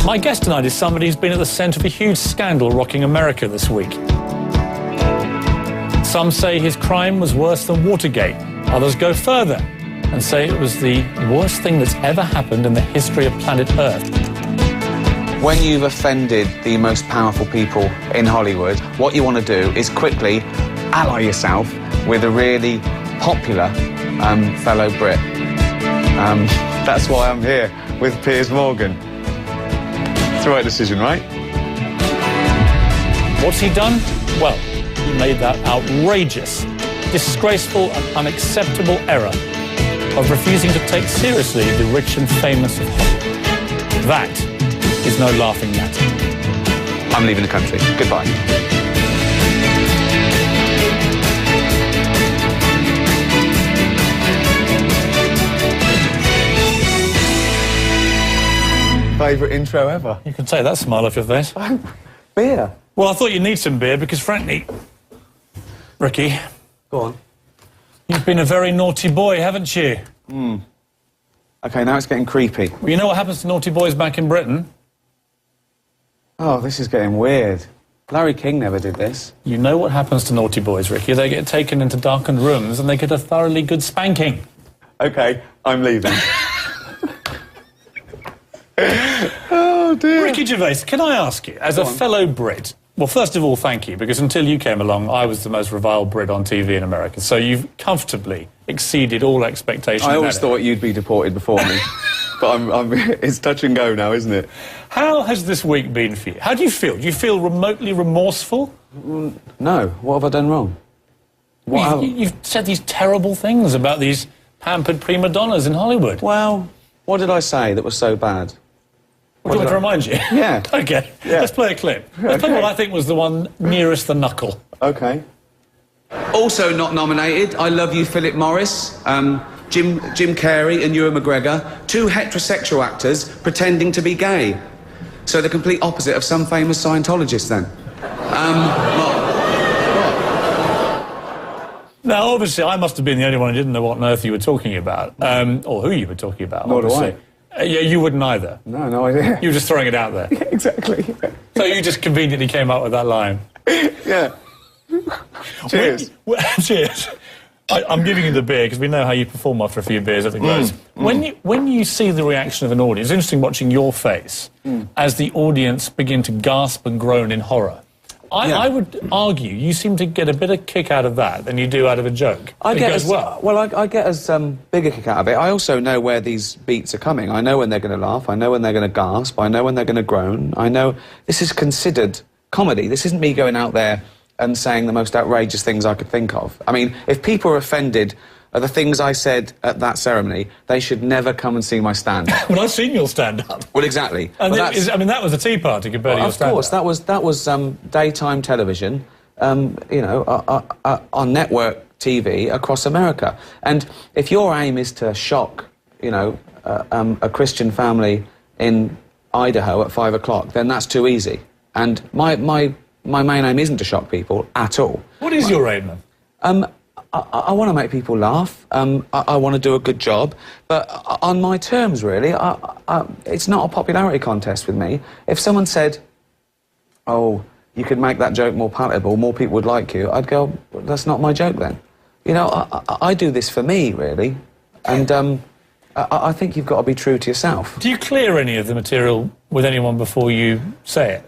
My guest tonight is somebody who's been at the centre of a huge scandal rocking America this week. Some say his crime was worse than Watergate. Others go further and say it was the worst thing that's ever happened in the history of planet Earth. When you've offended the most powerful people in Hollywood, what you want to do is quickly ally yourself with a really popular fellow Brit. That's why I'm here with Piers Morgan. It's the right decision, right? What's he done? Well, he made that outrageous, disgraceful and unacceptable error of refusing to take seriously the rich and famous of Hollywood. That is no laughing matter. I'm leaving the country. Goodbye. Favourite intro ever. You can take that smile off your face. Beer. Well, I thought you'd need some beer because, frankly, Ricky... Go on. You've been a very naughty boy, haven't you? OK, now it's getting creepy. Well, you know what happens to naughty boys back in Britain? Oh, this is getting weird. Larry King never did this. You know what happens to naughty boys, Ricky? They get taken into darkened rooms and they get a thoroughly good spanking. OK, I'm leaving. Oh, dear. Ricky Gervais, can I ask you, as a fellow Brit... Well, first of all, thank you, because until you came along, I was the most reviled Brit on TV in America, so you've comfortably exceeded all expectations. I always thought you'd be deported before me, but it's touch and go now, isn't it? How has this week been for you? How do you feel? Do you feel remotely remorseful? No. What have I done wrong? You've said these terrible things about these pampered prima donnas in Hollywood. Well, what did I say that was so bad? Would you want to remind you? Yeah. OK, yeah. Let's play a clip. Let's play what I think was the one nearest the knuckle. OK. Also not nominated, I Love You, Philip Morris, Jim Carrey and Ewan McGregor, two heterosexual actors pretending to be gay. So the complete opposite of some famous Scientologists, then. Now, obviously, I must have been the only one who didn't know what on earth you were talking about, or who you were talking about, Nor do obviously. Yeah, you wouldn't either. No idea. You were just throwing it out there. Yeah, exactly. So you just conveniently came up with that line. Yeah. Cheers. Cheers. I'm giving you the beer because we know how you perform after a few beers at the Globes. When you see the reaction of an audience, it's interesting watching your face as the audience begin to gasp and groan in horror. I would argue you seem to get a bit of kick out of that than you do out of a joke. I get as bigger kick out of it. I also know where these beats are coming. I know when they're going to laugh. I know when they're going to gasp. I know when they're going to groan. I know this is considered comedy. This isn't me going out there and saying the most outrageous things I could think of. I mean, if people are offended at the things I said at that ceremony, they should never come and see my stand-up. Well, I've seen your stand-up. Well, exactly. And I mean, that was a tea party compared to your stand-up. Of course, that was daytime television, you know, on network TV across America. And if your aim is to shock, you know, a Christian family in Idaho at 5 o'clock, then that's too easy. And my main aim isn't to shock people at all. What is your aim, then? I want to make people laugh. I want to do a good job, but on my terms, really. It's not a popularity contest with me. If someone said, "Oh, you could make that joke more palatable, more people would like you," I'd go, well, "That's not my joke, then." You know, I do this for me, really, and I think you've got to be true to yourself. Do you clear any of the material with anyone before you say it?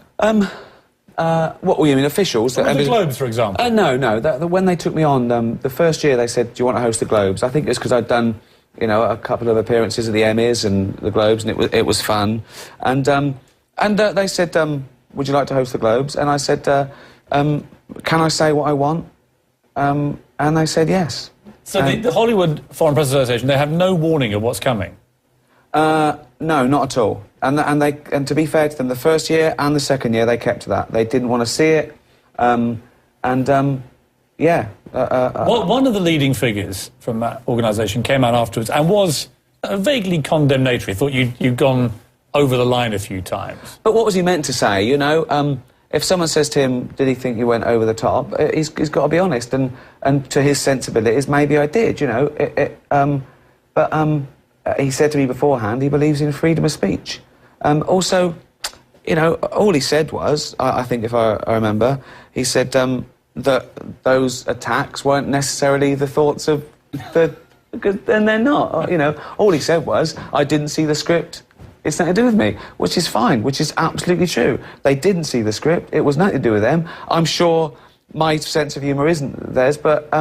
What were you mean, officials? The Globes, for example? No. When they took me on, the first year they said, "Do you want to host the Globes?" I think it's because I'd done, you know, a couple of appearances at the Emmys and the Globes, and it was fun. And they said, "Would you like to host the Globes?" And I said, "Can I say what I want?" And they said yes. So the Hollywood Foreign Press Association, they have no warning of what's coming? No, not at all. And to be fair to them, the first year and the second year, they kept to that. They didn't want to see it. One of the leading figures from that organisation came out afterwards and was vaguely condemnatory. Thought you'd gone over the line a few times. But what was he meant to say, you know? If someone says to him, did he think you went over the top, he's got to be honest. And to his sensibilities, maybe I did, you know. He said to me beforehand he believes in freedom of speech. Also, you know, all he said was, I think if I remember, he said that those attacks weren't necessarily the thoughts of the... And they're not, you know. All he said was, I didn't see the script. It's nothing to do with me, which is fine, which is absolutely true. They didn't see the script. It was nothing to do with them. I'm sure my sense of humour isn't theirs, but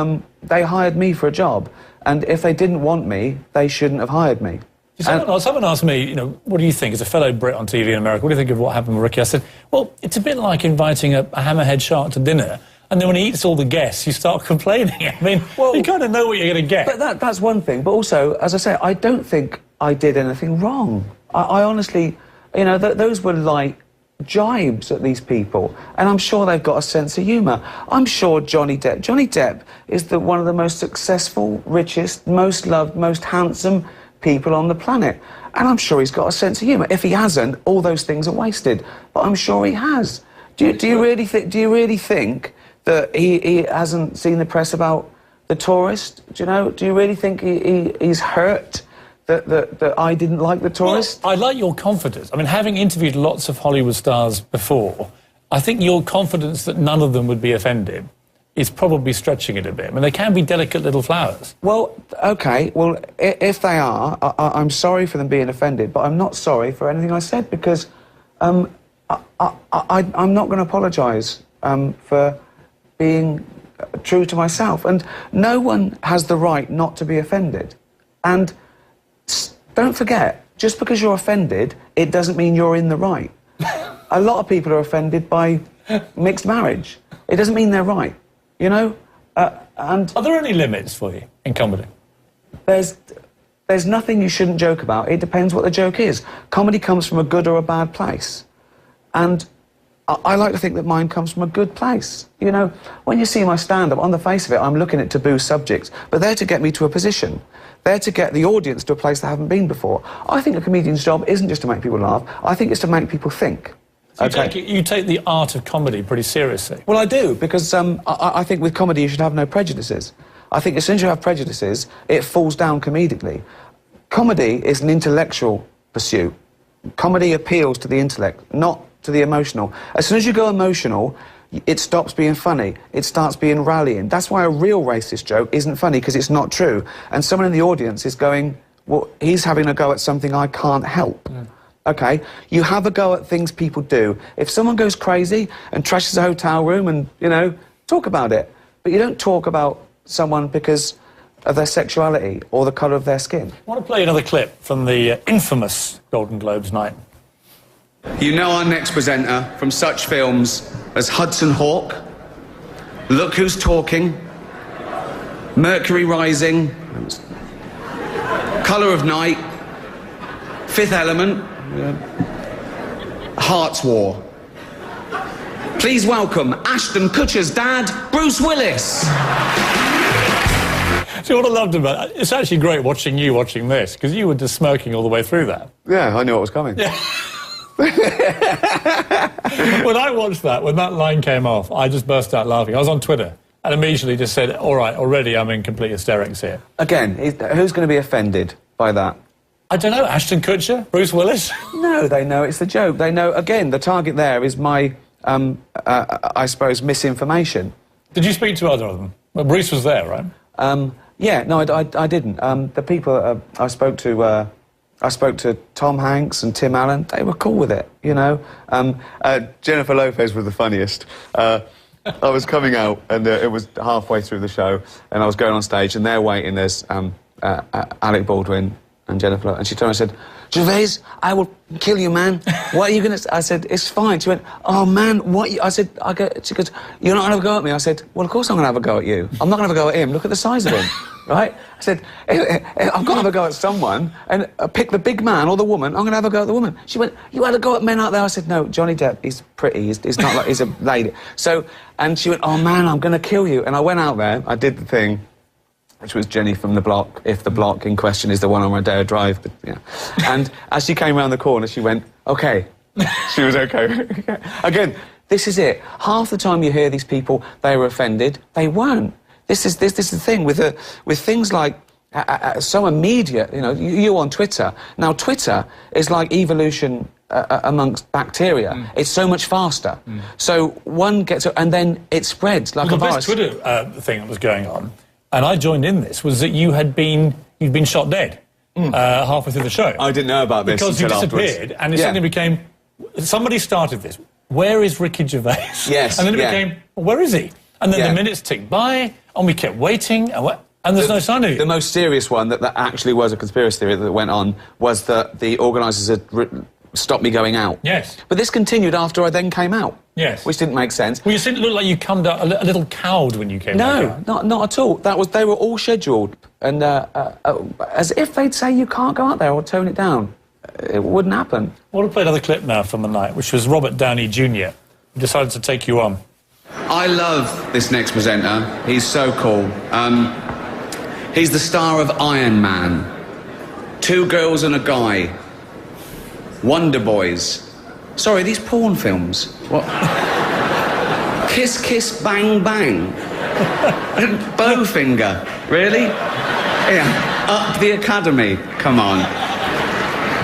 they hired me for a job. And if they didn't want me, they shouldn't have hired me. Someone asked me, you know, what do you think, as a fellow Brit on TV in America, what do you think of what happened with Ricky? I said, well, it's a bit like inviting a hammerhead shark to dinner, and then when he eats all the guests, you start complaining. I mean, well, you kind of know what you're going to get. But that's one thing. But also, as I say, I don't think I did anything wrong. I honestly, you know, those were like jibes at these people, and I'm sure they've got a sense of humour. I'm sure Johnny Depp is one of the most successful, richest, most loved, most handsome people on the planet, and I'm sure he's got a sense of humour. If he hasn't, all those things are wasted. But I'm sure he has. Do you really think that he hasn't seen the press about The Tourist? Do you know? Do you really think he's hurt that I didn't like The Tourist? Well, I like your confidence. I mean, having interviewed lots of Hollywood stars before, I think your confidence that none of them would be offended is probably stretching it a bit. I mean, they can be delicate little flowers. Well, OK, well, if they are, I'm sorry for them being offended, but I'm not sorry for anything I said, because I'm not going to apologise for being true to myself. And no one has the right not to be offended. And don't forget, just because you're offended, it doesn't mean you're in the right. A lot of people are offended by mixed marriage. It doesn't mean they're right, you know? And are there any limits for you in comedy? There's nothing you shouldn't joke about. It depends what the joke is. Comedy comes from a good or a bad place. And I like to think that mine comes from a good place. You know, when you see my stand-up, on the face of it, I'm looking at taboo subjects, but they're to get me to a position. They're to get the audience to a place they haven't been before. I think a comedian's job isn't just to make people laugh. I think it's to make people think. So you take the art of comedy pretty seriously? Well, I do, because I think with comedy you should have no prejudices. I think as soon as you have prejudices, it falls down comedically. Comedy is an intellectual pursuit. Comedy appeals to the intellect, not to the emotional. As soon as you go emotional, it stops being funny. It starts being rallying. That's why a real racist joke isn't funny, because it's not true. And someone in the audience is going, well, he's having a go at something I can't help. Mm. OK? You have a go at things people do. If someone goes crazy and trashes a hotel room and, you know, talk about it. But you don't talk about someone because of their sexuality or the colour of their skin. I want to play another clip from the infamous Golden Globes night. You know our next presenter from such films as Hudson Hawk, Look Who's Talking, Mercury Rising, Colour of Night, Fifth Element, Heart's War. Please welcome Ashton Kutcher's dad, Bruce Willis. See, what I loved about it, it's actually great watching this, because you were just smirking all the way through that. Yeah, I knew what was coming. Yeah. When I watched that, when that line came off, I just burst out laughing. I was on Twitter and immediately just said, all right, already I'm in complete hysterics here. Again, who's going to be offended by that? I don't know, Ashton Kutcher? Bruce Willis? No, they know it's the joke. They know, again, the target there is my, I suppose, misinformation. Did you speak to either of them? Well, Bruce was there, right? Yeah, no, I didn't. The people I spoke to Tom Hanks and Tim Allen. They were cool with it, you know. Jennifer Lopez was the funniest. I was coming out, and it was halfway through the show, and I was going on stage, and there waiting, there's Alec Baldwin and Jennifer Lopez, and she turned and said, Gervais, I will kill you, man. What are you going to... I said, it's fine. She went, oh, man, what... She goes, you're not going to have a go at me? I said, well, of course I'm going to have a go at you. I'm not going to have a go at him. Look at the size of him, right? I said, I've got to have a go at someone, and pick the big man or the woman, I'm going to have a go at the woman. She went, you had a go at men out there? I said, no, Johnny Depp, he's pretty. He's not like... He's a lady. So, and she went, oh, man, I'm going to kill you. And I went out there, I did the thing, which was Jenny from the block, if the block in question is the one on Rodeo Drive. But, yeah. And as she came around the corner, she went, OK. She was OK. Again, this is it. Half the time you hear these people, they were offended. They weren't. This is the thing with things like so immediate. You know, you on Twitter. Now, Twitter is like evolution amongst bacteria. It's so much faster. So one gets... And then it spreads like a virus. The best Twitter thing that was going on, and I joined in this, was that you'd been shot dead halfway through the show. I didn't know about this because you disappeared, afterwards. and it suddenly became... Somebody started this. Where is Ricky Gervais? Yes. And then it became, well, where is he? And then the minutes ticked by, and we kept waiting, and there's no sign of you. The most serious one that actually was a conspiracy theory that went on was that the organisers had stopped me going out. Yes. But this continued after I then came out. Yes. Which didn't make sense. Well, you seemed to look like you come down a little cowed when you came out. No, not at all. They were all scheduled, and as if they'd say you can't go out there or tone it down. It wouldn't happen. I want to play another clip now from the night, which was Robert Downey Jr. who decided to take you on. I love this next presenter. He's so cool. He's the star of Iron Man, Two Girls and a Guy, Wonder Boys. Sorry, these porn films. What? Kiss, Kiss, Bang, Bang. Bowfinger. Really? Yeah. Up the Academy. Come on.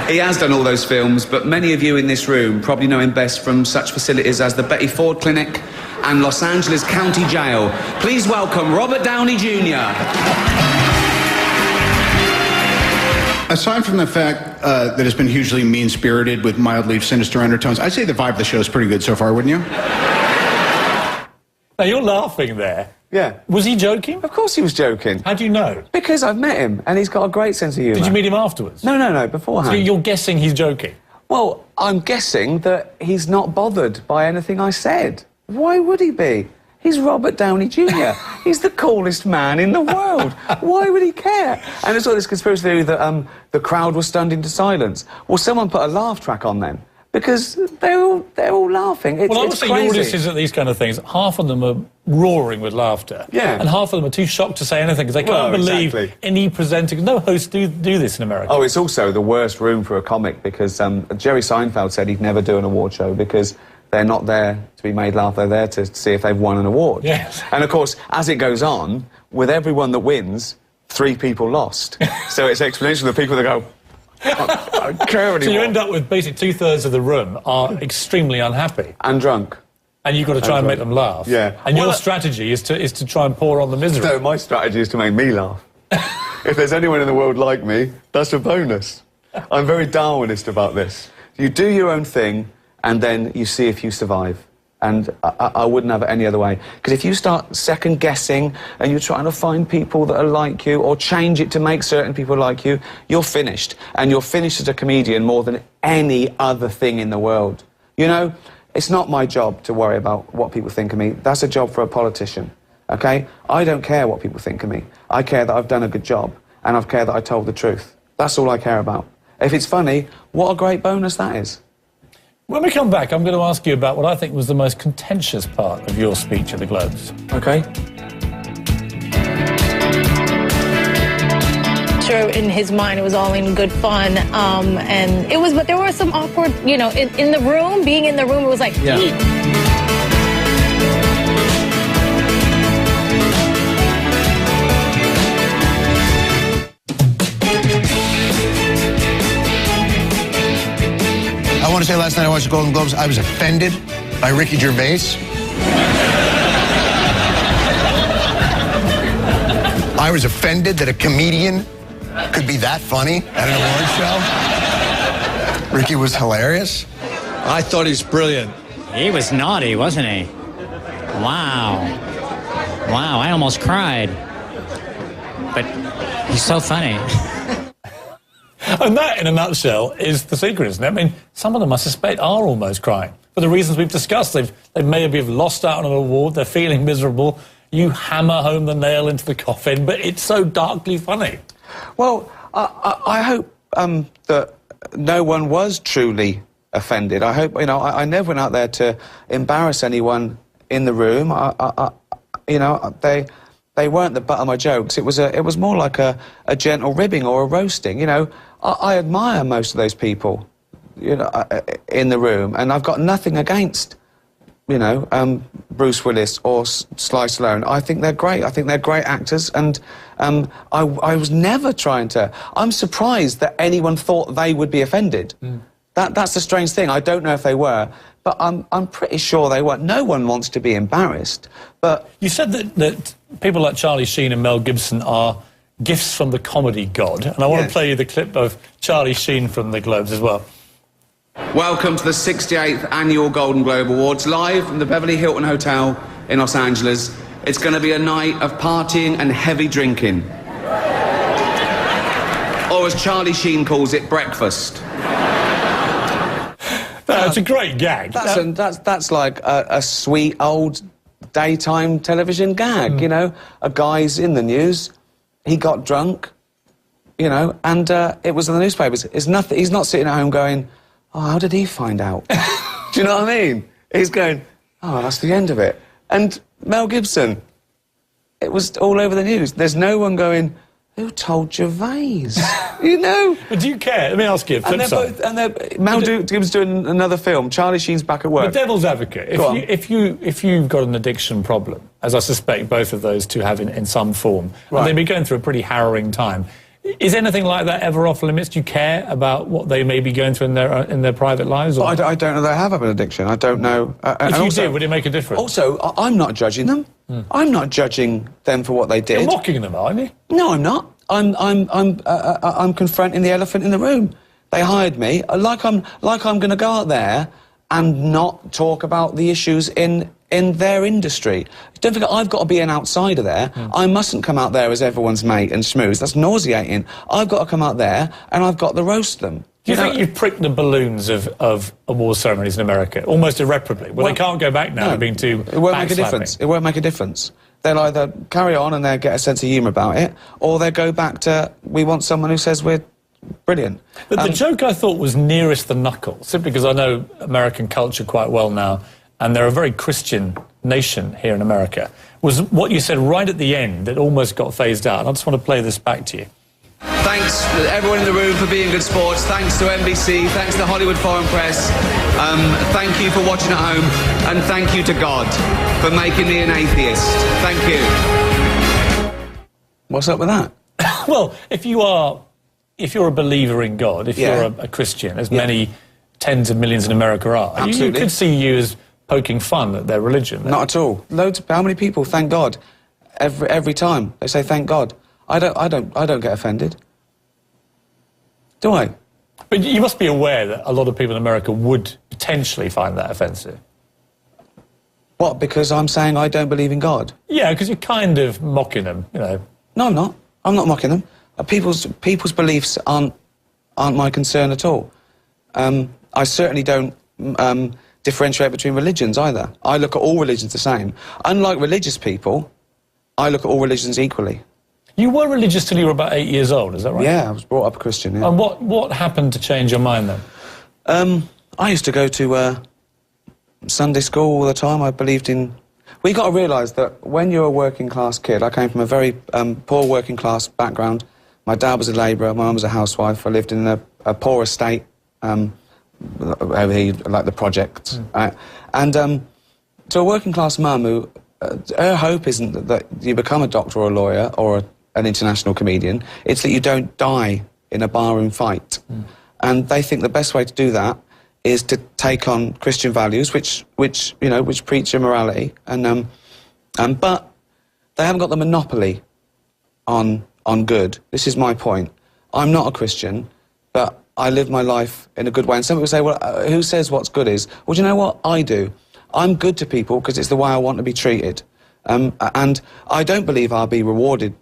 He has done all those films, but many of you in this room probably know him best from such facilities as the Betty Ford Clinic and Los Angeles County Jail. Please welcome Robert Downey Jr. Aside from the fact that it's been hugely mean-spirited with mildly sinister undertones, I'd say the vibe of the show is pretty good so far, wouldn't you? Now, you're laughing there. Yeah. Was he joking? Of course he was joking. How do you know? Because I've met him, and he's got a great sense of humour. Did you meet him afterwards? No, beforehand. So you're guessing he's joking? Well, I'm guessing that he's not bothered by anything I said. Why would he be? He's Robert Downey Jr. He's the coolest man in the world. Why would he care? And there's all this conspiracy theory that the crowd was stunned into silence. Well, someone put a laugh track on them. Because they're all laughing. It's obviously your audiences at these kind of things, half of them are roaring with laughter. Yeah. And half of them are too shocked to say anything because they can't believe any presenter... No hosts do this in America. Oh, it's also the worst room for a comic because Jerry Seinfeld said he'd never do an award show because they're not there to be made laugh, they're there to see if they've won an award. Yes. And, of course, as it goes on, with everyone that wins, 3 people lost. So it's exponential. The people that go... I don't care anymore. So you end up with basically 2/3 of the room are extremely unhappy. And drunk. And you've got to try and make them laugh. Yeah. And your strategy is to try and pour on the misery. No, my strategy is to make me laugh. If there's anyone in the world like me, that's a bonus. I'm very Darwinist about this. You do your own thing, and then you see if you survive. And I wouldn't have it any other way. Because if you start second-guessing and you're trying to find people that are like you or change it to make certain people like you, you're finished. And you're finished as a comedian more than any other thing in the world. You know, it's not my job to worry about what people think of me. That's a job for a politician, OK? I don't care what people think of me. I care that I've done a good job, and I care that I told the truth. That's all I care about. If it's funny, what a great bonus that is. When we come back, I'm going to ask you about what I think was the most contentious part of your speech at the Globes. OK. Sure, in his mind, it was all in good fun, and it was, but there were some awkward, you know, in the room, being in the room, it was like, I want to say last night I watched the Golden Globes, I was offended by Ricky Gervais. I was offended that a comedian could be that funny at an award show. Ricky was hilarious. I thought he was brilliant. He was naughty, wasn't he? Wow. Wow, I almost cried. But he's so funny. And that, in a nutshell, is the secret, isn't it? I mean, some of them, I suspect, are almost crying. For the reasons we've discussed. They maybe have lost out on an award, they're feeling miserable. You hammer home the nail into the coffin, but it's so darkly funny. Well, I hope that no one was truly offended. I hope, you know, I never went out there to embarrass anyone in the room. You know, they weren't the butt of my jokes. It was more like a gentle ribbing or a roasting. You know, I admire most of those people, you know, in the room, and I've got nothing against, you know, Bruce Willis or Sly Stallone. I think they're great. I think they're great actors, and I was never trying to... I'm surprised that anyone thought they would be offended. That's the strange thing. I don't know if they were, but I'm pretty sure they weren't. No one wants to be embarrassed, but... You said that people like Charlie Sheen and Mel Gibson are gifts from the comedy god, and I want to play you the clip of Charlie Sheen from the Globes as well. Welcome to the 68th Annual Golden Globe Awards, live from the Beverly Hilton Hotel in Los Angeles. It's going to be a night of partying and heavy drinking. Or as Charlie Sheen calls it, breakfast. That's a great gag. That's like a sweet old daytime television gag, you know? A guy's in the news, he got drunk, you know, and it was in the newspapers. It's nothing. He's not sitting at home going, oh, how did he find out? Do you know what I mean? He's going, oh, that's the end of it. And Mel Gibson, it was all over the news. There's no one going, who told Gervais? You know? But do you care? Let me ask you. Mel Gibson's doing another film. Charlie Sheen's back at work. The devil's advocate. If you've got an addiction problem, as I suspect both of those two have in some form, and they've been going through a pretty harrowing time, is anything like that ever off limits? Do you care about what they may be going through in their private lives? Or? I don't know they have an addiction. I don't know. If you did, would it make a difference? Also, I'm not judging them. I'm not judging them for what they did. You're mocking them, aren't you? No, I'm not. I'm confronting the elephant in the room. They hired me like I'm going to go out there and not talk about the issues in their industry. Don't forget, I've got to be an outsider there. I mustn't come out there as everyone's mate and schmooze. That's nauseating. I've got to come out there and I've got to roast them. Do you think you've pricked the balloons of award ceremonies in America almost irreparably? Well, they can't go back now. Being too. It won't make a difference. It won't make a difference. They'll either carry on and they'll get a sense of humour about it, or they'll go back to, we want someone who says we're brilliant. But the joke I thought was nearest the knuckle, simply because I know American culture quite well now, and they're a very Christian nation here in America, was what you said right at the end that almost got phased out. I just want to play this back to you. Thanks to everyone in the room for being good sports. Thanks to NBC. Thanks to the Hollywood Foreign Press. Thank you for watching at home. And thank you to God for making me an atheist. Thank you. What's up with that? Well, if you're a believer in God, if you're a Christian, as many tens of millions in America are, absolutely, you could see you as poking fun at their religion. Not at all. How many people thank God every time they say thank God? I don't get offended. Do I? But you must be aware that a lot of people in America would potentially find that offensive. What, because I'm saying I don't believe in God? Yeah, because you're kind of mocking them, you know. No, I'm not. I'm not mocking them. People's beliefs aren't my concern at all. I certainly don't differentiate between religions either. I look at all religions the same. Unlike religious people, I look at all religions equally. You were religious till you were about 8 years old, is that right? Yeah, I was brought up Christian, yeah. And what happened to change your mind then? I used to go to Sunday school all the time. I believed in... We got to realise that when you're a working-class kid, I came from a very poor working-class background. My dad was a labourer, my mum was a housewife. I lived in a poor estate, over here, like the projects. Right? And to a working-class mum who... her hope isn't that you become a doctor or a lawyer or an international comedian. It's that you don't die in a barroom fight. And they think the best way to do that is to take on Christian values, which preach immorality, but they haven't got the monopoly on good. This is my point. I'm not a Christian, but I live my life in a good way. And some people say, well, who says what's good is? Well, do you know what? I do. I'm good to people because it's the way I want to be treated. And I don't believe I'll be rewarded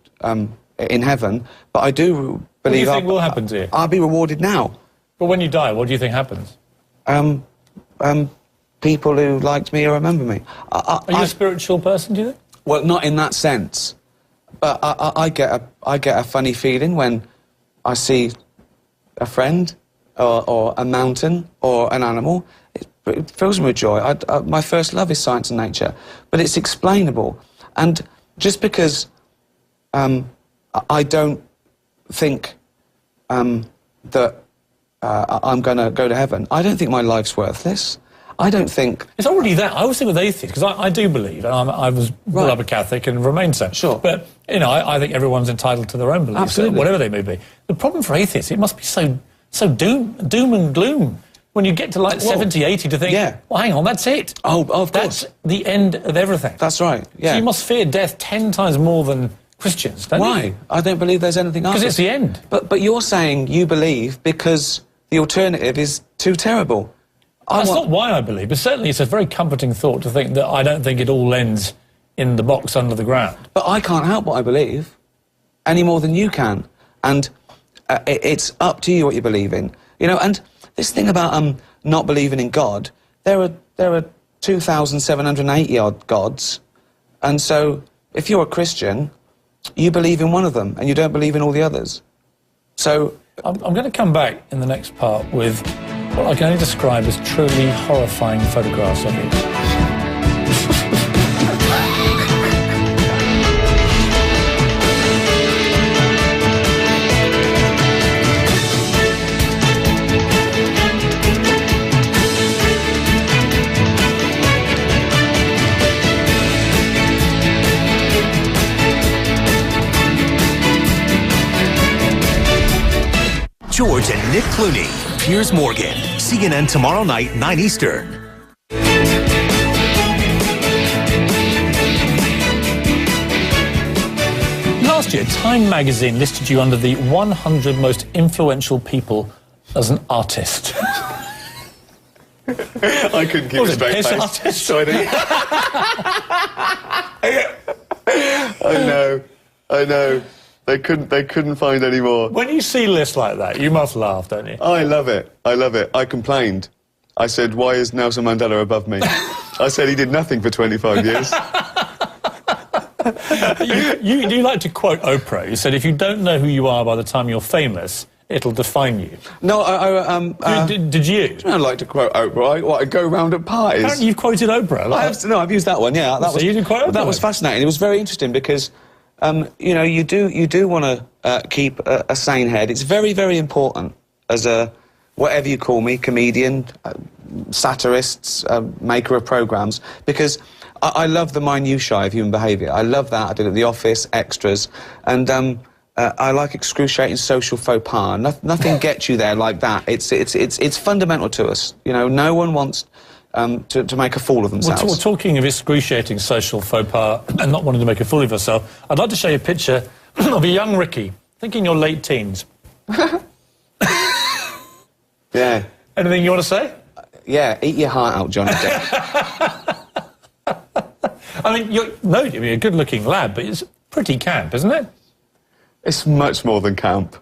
in heaven, but I do believe... What do you think will happen to you? I'll be rewarded now. But when you die, what do you think happens? People who liked me or remember me. Are you a spiritual person, do you think? Well, not in that sense. But I get a funny feeling when I see a friend or a mountain or an animal. It fills me with joy. My first love is science and nature, but it's explainable. And just because I don't think that I'm going to go to heaven, I don't think my life's worthless. I don't think... It's not really that. I always think with atheists, because I do believe, and I was brought up a Catholic and remain so. Sure. But, you know, I think everyone's entitled to their own beliefs, absolutely, whatever they may be. The problem for atheists, it must be so doom and gloom. when you get to like 70, 80 to think, well, hang on, that's it. Oh, of course. That's the end of everything. That's right, yeah. So you must fear death 10 times more than Christians, don't you? Why? I don't believe there's anything after. Because it's the end. But you're saying you believe because the alternative is too terrible. That's not why I believe, but certainly it's a very comforting thought to think that I don't think it all ends in the box under the ground. But I can't help what I believe, any more than you can. And it's up to you what you believe in. You know, and this thing about not believing in God, there are 2,780-odd gods, and so if you're a Christian, you believe in one of them, and you don't believe in all the others. So I'm going to come back in the next part with what I can only describe as truly horrifying photographs of you. George and Nick Clooney, Piers Morgan, CNN tomorrow night, 9 Eastern. Last year, Time magazine listed you under the 100 most influential people as an artist. I couldn't keep a straight face. Artist? So I know. They couldn't find any more. When you see lists like that, you must laugh, don't you? I love it. I complained. I said, why is Nelson Mandela above me? I said he did nothing for 25 years. You like to quote Oprah. You said, if you don't know who you are by the time you're famous, it'll define you. No, did you? I like to quote Oprah. I go round at parties. Apparently you've quoted Oprah. I've used that one, yeah. You did quote Oprah? That was fascinating. It was very interesting because... you know, you do want to keep a sane head. It's very, very important as a, whatever you call me, comedian, satirist, maker of programmes, because I love the minutiae of human behaviour. I love that. I did it at the office, extras, and I like excruciating social faux pas. Nothing gets you there like that. It's fundamental to us. You know, no one wants... to make a fool of themselves. Well, talking of excruciating social faux pas and not wanting to make a fool of yourself, I'd like to show you a picture of a young Ricky, I think in your late teens. Yeah. Anything you want to say? Yeah, eat your heart out, Johnny Depp. I mean, you're a good-looking lad, but it's pretty camp, isn't it? It's much more than camp.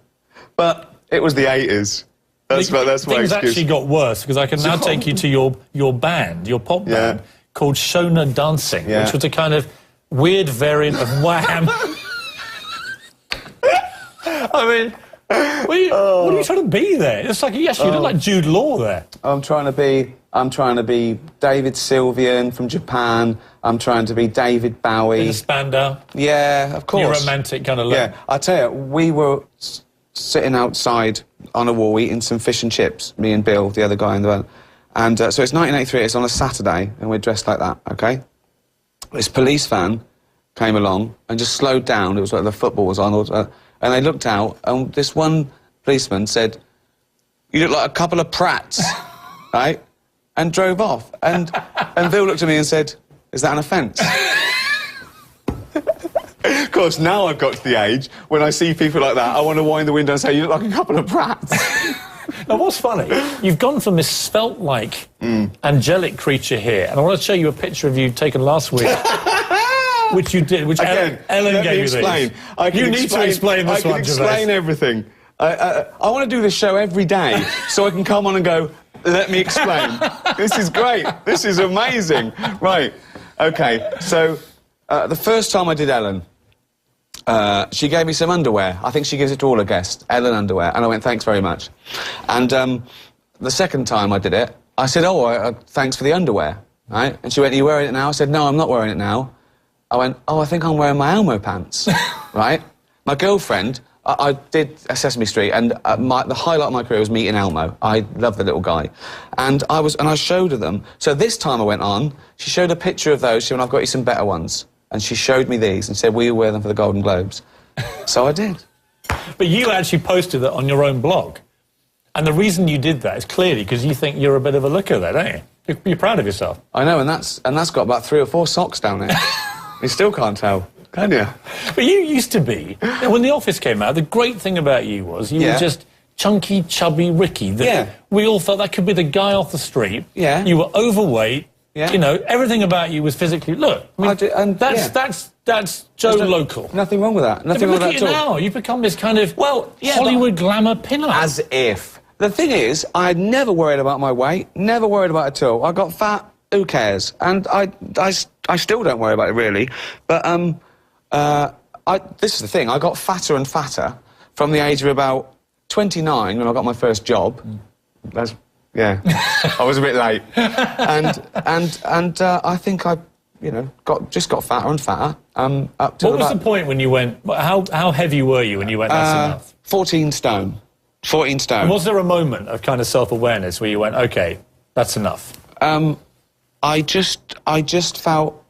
But it was the 80s. That's my Things excuse. actually got worse, because I can now take you to your band, your pop band, called Shona Dancing, which was a kind of weird variant of Wham. I mean, what are you trying to be there? It's like, yes, you look like Jude Law there. I'm trying to be David Sylvian from Japan. I'm trying to be David Bowie. In a Spandau. Yeah, of course. Your romantic kind of look. Yeah, I tell you, we were sitting outside on a wall eating some fish and chips, me and Bill, the other guy in the van. And so it's 1983, it's on a Saturday, and we're dressed like that, OK? This police van came along and just slowed down. It was like the football was on, and they looked out, and this one policeman said, "You look like a couple of prats," right? And drove off. And Bill looked at me and said, "Is that an offence?" Of course, now I've got to the age when I see people like that, I want to wind the window and say, "You look like a couple of brats." Now, what's funny, you've gone from this svelte-like, angelic creature here, and I want to show you a picture of you taken last week, which you did, which Again, Ellen gave you explain. these. You need to explain this one, I can explain everything. I want to do this show every day, so I can come on and go, "Let me explain." This is great. This is amazing. Right. OK, so the first time I did Ellen, she gave me some underwear. I think she gives it to all her guests, Ellen underwear. And I went, "Thanks very much." And the second time I did it, I said, "Oh, thanks for the underwear." Right? And she went, "Are you wearing it now?" I said, "No, I'm not wearing it now." I went, "Oh, I think I'm wearing my Elmo pants." Right? My girlfriend, I did Sesame Street, and the highlight of my career was meeting Elmo. I love the little guy. And I showed her them. So this time I went on, she showed a picture of those. She went, "I've got you some better ones." And she showed me these and said, "Will you wear them for the Golden Globes?" So I did. But you actually posted that on your own blog. And the reason you did that is clearly because you think you're a bit of a looker there, don't you? You're proud of yourself. I know, and that's got about 3 or 4 socks down there. You still can't tell, can you? But you used to be, when The Office came out, the great thing about you was you were just chunky, chubby Ricky. We all felt that could be the guy off the street. Yeah. You were overweight. Yeah. You know, everything about you was physically... Look, I mean, that's Joe Local. Nothing wrong with that. Nothing wrong with that at all. Look at you now. You've become this kind of Hollywood glamour pin-up. As if. The thing is, I never worried about my weight, never worried about it at all. I got fat, who cares? And I still don't worry about it, really. But, this is the thing, I got fatter and fatter from the age of about 29 when I got my first job. That's... Yeah, I was a bit late, and I think I, you know, just got fatter and fatter. Up to what was the point when you went? How heavy were you when you went? That's enough. 14 stone. 14 stone. And was there a moment of kind of self-awareness where you went, okay, that's enough? I just felt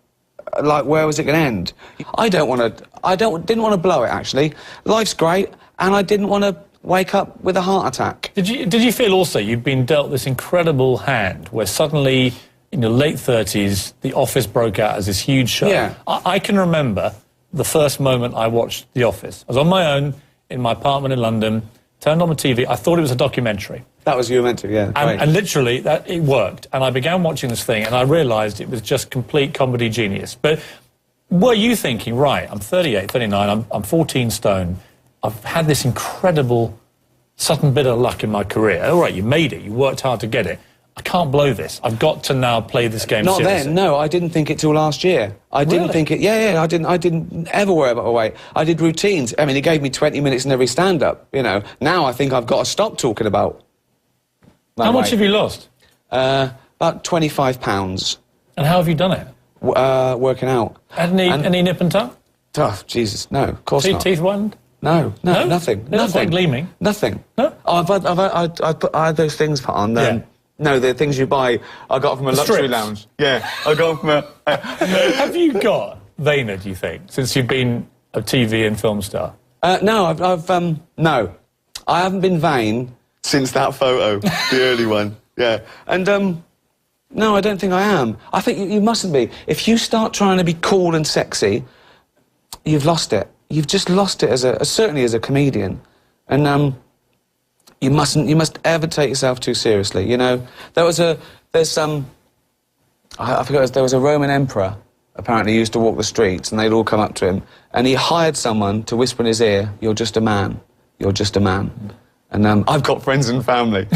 like, where was it going to end? Didn't want to blow it. Actually, life's great, and I didn't want to wake up with a heart attack. Did you feel also you'd been dealt this incredible hand where suddenly, in your late 30s, The Office broke out as this huge show? Yeah. I can remember the first moment I watched The Office. I was on my own in my apartment in London, turned on the TV, I thought it was a documentary. That was you were meant to, yeah. And literally, it worked. And I began watching this thing and I realised it was just complete comedy genius. But were you thinking, right, I'm 38, 39, I'm 14 stone, I've had this incredible sudden bit of luck in my career. All right, you made it. You worked hard to get it. I can't blow this. I've got to now play this game seriously. Not then, no. I didn't think it till last year. I didn't think it... Yeah, I didn't ever worry about my weight. I did routines. I mean, it gave me 20 minutes in every stand-up, you know. Now I think I've got to stop talking about my How much weight. have you lost? About 25 pounds. And how have you done it? Working out. Any nip and tuck? Oh, Jesus, no, of course not. Teeth whitened? No, nothing. They're not quite gleaming? Nothing. No? I had those things put on. No, the things you buy, I got from a luxury lounge. Yeah, I got from a... Have you got Vayner, do you think, since you've been a TV and film star? No, no. I haven't been vain since that photo, the early one. Yeah. And, no, I don't think I am. I think you mustn't be. If you start trying to be cool and sexy, you've lost it. You've just lost it certainly as a comedian. And, you must ever take yourself too seriously, you know? There was a Roman emperor, apparently, used to walk the streets, and they'd all come up to him, and he hired someone to whisper in his ear, "You're just a man. You're just a man." And, I've got friends and family.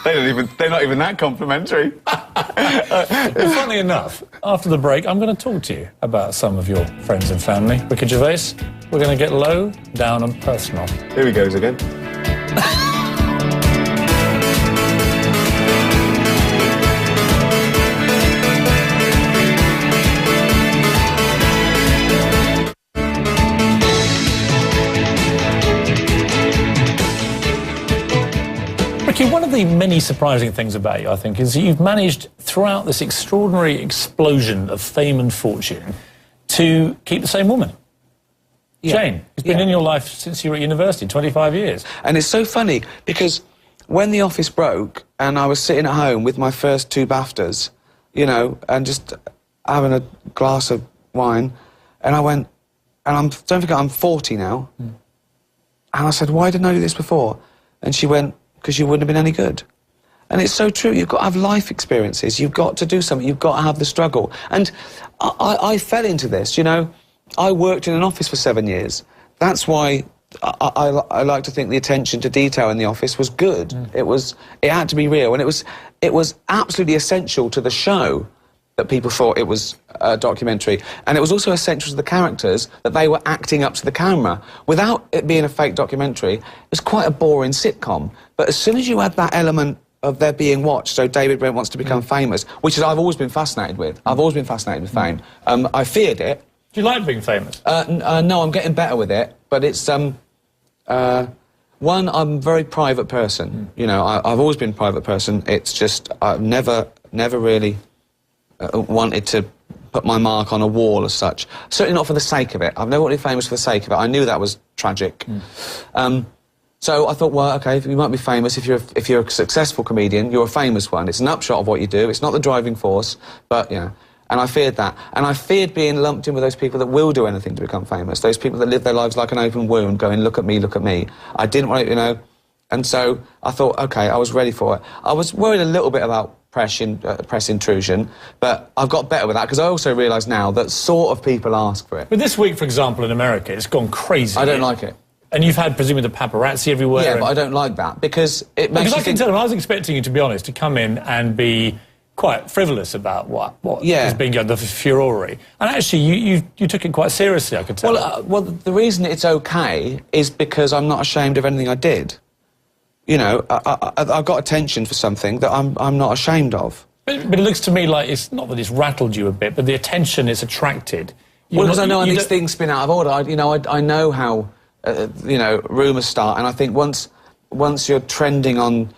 They're not even that complimentary. Funny enough, after the break, I'm going to talk to you about some of your friends and family. Ricky Gervais, we're going to get low, down and personal. Here he goes again. One of the many surprising things about you, I think, is that you've managed, throughout this extraordinary explosion of fame and fortune, to keep the same woman. Yeah. Jane, who's been in your life since you were at university, 25 years. And it's so funny, because when The Office broke, and I was sitting at home with my first 2 BAFTAs, you know, and just having a glass of wine, and I went, and don't forget, I'm 40 now, and I said, why didn't I do this before? And she went, because you wouldn't have been any good. And it's so true. You've got to have life experiences. You've got to do something. You've got to have the struggle. And I fell into this, you know. I worked in an office for 7 years. That's why I like to think the attention to detail in The Office was good. It had to be real. And it was absolutely essential to the show that people thought it was a documentary. And it was also essential to the characters that they were acting up to the camera. Without it being a fake documentary, it was quite a boring sitcom. But as soon as you add that element of their being watched, so David Brent wants to become famous, which is I've always been fascinated with. I've always been fascinated with fame. I feared it. Do you like being famous? No, I'm getting better with it. But it's, one, I'm a very private person. You know, I've always been a private person. It's just, I've never really wanted to put my mark on a wall as such. Certainly not for the sake of it. I've never wanted to be famous for the sake of it. I knew that was tragic. So I thought, well, OK, you might be famous. If you're a successful comedian, you're a famous one. It's an upshot of what you do. It's not the driving force, but, you know. And I feared that. And I feared being lumped in with those people that will do anything to become famous. Those people that live their lives like an open wound, going, look at me, look at me. I didn't want it, you know. And so I thought, OK, I was ready for it. I was worried a little bit about press intrusion, but I've got better with that, because I also realise now that sort of people ask for it. But this week, for example, in America, it's gone crazy. I don't like it. And you've had, presumably, the paparazzi everywhere. Yeah, but I don't like that, because it makes Because you I can tell, I was expecting you, to be honest, to come in and be quite frivolous about what has been going, the furore. And actually, you took it quite seriously, I could tell. Well, the reason it's OK is because I'm not ashamed of anything I did. You know, I got attention for something that I'm not ashamed of. But it looks to me like it's not that it's rattled you a bit, but the attention it's attracted. Well, because I know these things spin out of order. I know how, rumours start, and I think once you're trending on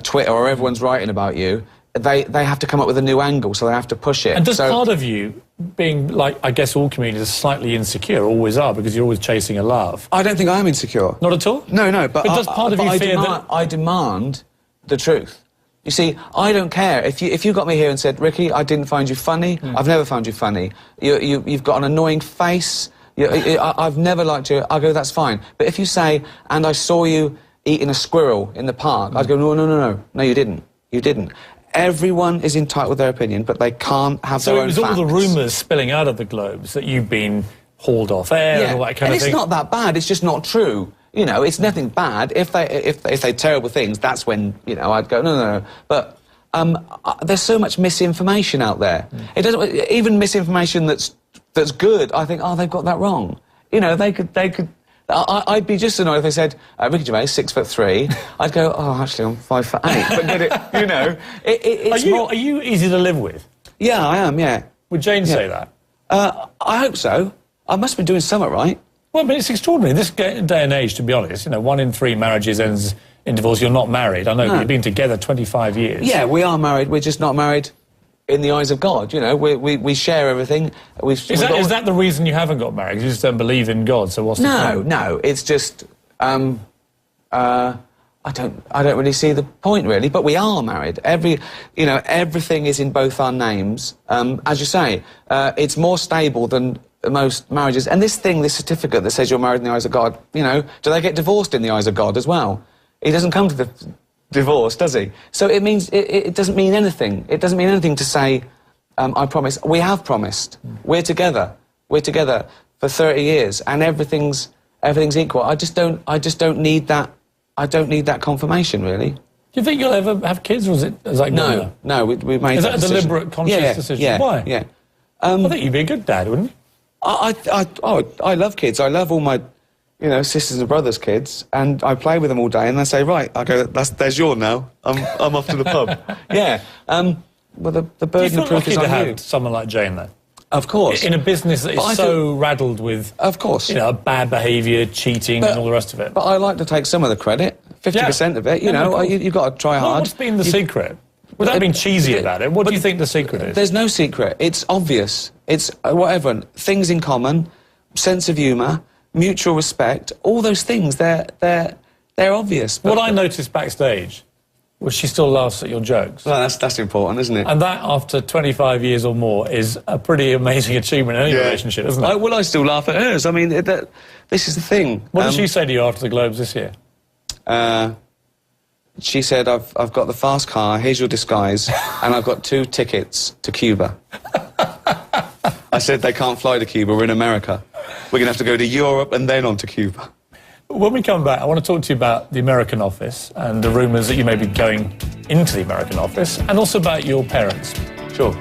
Twitter or everyone's writing about you, they have to come up with a new angle, so they have to push it. And does part of you, being like, I guess all comedians, are slightly insecure, always are, because you're always chasing a laugh? I don't think I am insecure. Not at all? No, but does part of you fear that... I demand the truth. You see, I don't care. If you got me here and said, Ricky, I didn't find you funny, I've never found you funny, you've got an annoying face, I've never liked you, I'll go, that's fine. But if you say, and I saw you eating a squirrel in the park, I'd go, no, you didn't. You didn't. Everyone is entitled to their opinion, but they can't have their own facts. So it was all the rumours spilling out of the Globes that you've been hauled off air and all that kind of thing? And it's not that bad, it's just not true. You know, it's nothing bad. If they say terrible things, that's when, I'd go, no. But there's so much misinformation out there. It doesn't, even misinformation that's good, I think, they've got that wrong. You know, they could... I'd be just annoyed if they said, Ricky Gervais, 6'3". I'd go, actually, I'm 5'8". But get it, it's Are you easy to live with? Yeah, I am, yeah. Would Jane say that? I hope so. I must be doing something right. Well, but it's extraordinary. This day and age, to be honest, 1 in 3 marriages ends in divorce. You're not married. I know, but you've been together 25 years. Yeah, we are married. We're just not married in the eyes of God, we share everything. Is that the reason you haven't got married? You just don't believe in God, so what's the point? No, it's just, I don't really see the point, really, but we are married. Everything is in both our names. As you say, it's more stable than most marriages. And this certificate that says you're married in the eyes of God, do they get divorced in the eyes of God as well? He doesn't come to the divorce, does he? So it means it doesn't mean anything. It doesn't mean anything to say, I promise. We have promised. We're together. We're together for 30 years, and everything's equal. I just don't need that. I don't need that confirmation, really. Do you think you'll ever have kids, or is that no? We made. Is that a deliberate, conscious decision? Yeah. Why? Yeah. I think you'd be a good dad, wouldn't you? I love kids. I love all my, sisters and brothers' kids, and I play with them all day, and they say, right, I go, there's yours now. I'm off to the pub. Yeah. Well, the burden of proof is on you. Do you feel lucky to have someone like Jane, though? Of course. In a business that is so raddled with... Of course. Bad behaviour, cheating and all the rest of it. But I like to take some of the credit, 50% of it, you've got to try hard. What's been the secret? Without being cheesy about it, what do you think the secret is? There's no secret. It's obvious. It's whatever. Things in common, sense of humour, mutual respect, all those things, they're obvious. What I noticed backstage was she still laughs at your jokes. Well, that's important, isn't it? And that, after 25 years or more, is a pretty amazing achievement in any relationship, isn't it? I still laugh at hers. I mean, this is the thing. What did she say to you after the Globes this year? She said, I've got the fast car, here's your disguise, and I've got 2 tickets to Cuba. I said, they can't fly to Cuba, we're in America. We're going to have to go to Europe and then on to Cuba. When we come back, I want to talk to you about the American office and the rumours that you may be going into the American office, and also about your parents. Sure.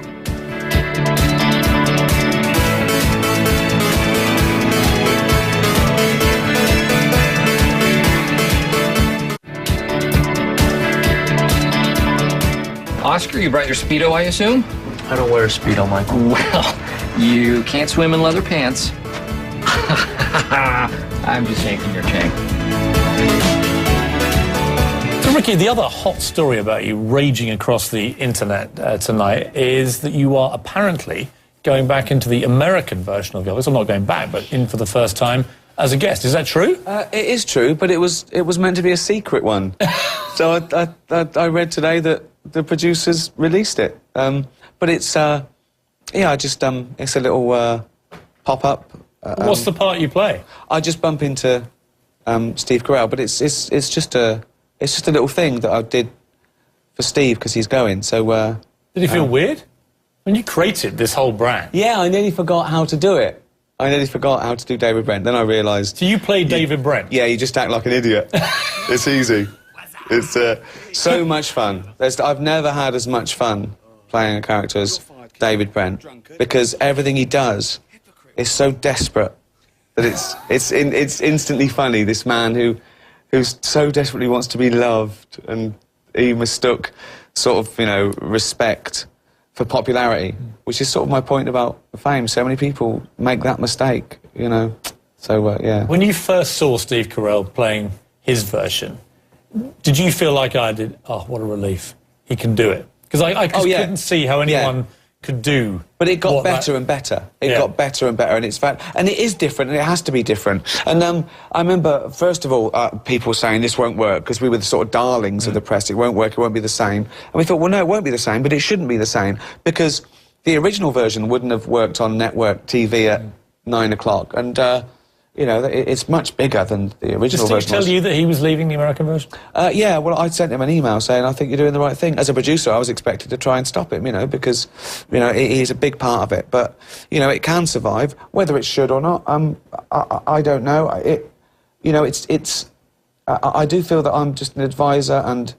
Oscar, you brought your Speedo, I assume? I don't wear a Speedo, Michael. Well, you can't swim in leather pants. I'm just yanking your chain. So, Ricky, the other hot story about you raging across the internet tonight is that you are apparently going back into the American version of The Office. I'm not going back, but in for the first time as a guest. Is that true? It is true, but it was meant to be a secret one. So I read today that the producers released it. But it's it's a little pop-up. What's the part you play? I just bump into Steve Carell, but it's just a little thing that I did for Steve because he's going. So did he feel weird when you created this whole brand? Yeah, I nearly forgot how to do it. I nearly forgot how to do David Brent. Then I realised. So you play David Brent? Yeah, you just act like an idiot. It's easy. It's so much fun. I've never had as much fun playing a character as David Brent because everything he does is so desperate that it's instantly funny. This man who so desperately wants to be loved, and he mistook sort of respect for popularity, which is sort of my point about fame. So many people make that mistake, So yeah. When you first saw Steve Carell playing his version, did you feel like I did? Oh, what a relief! He can do it, because I couldn't see how anyone could do. But it got better and better. It got better and better, and and it is different, and it has to be different. And I remember, first of all, people saying this won't work because we were the sort of darlings of the press. It won't work. It won't be the same. And we thought, well, no, it won't be the same, but it shouldn't be the same because the original version wouldn't have worked on network TV at 9 o'clock, and it's much bigger than the original version. Did Steve tell you that he was leaving the American version? Yeah, well, I sent him an email saying, I think you're doing the right thing. As a producer, I was expected to try and stop him, because, he's a big part of it. But, it can survive. Whether it should or not, I don't know. I do feel that I'm just an advisor, and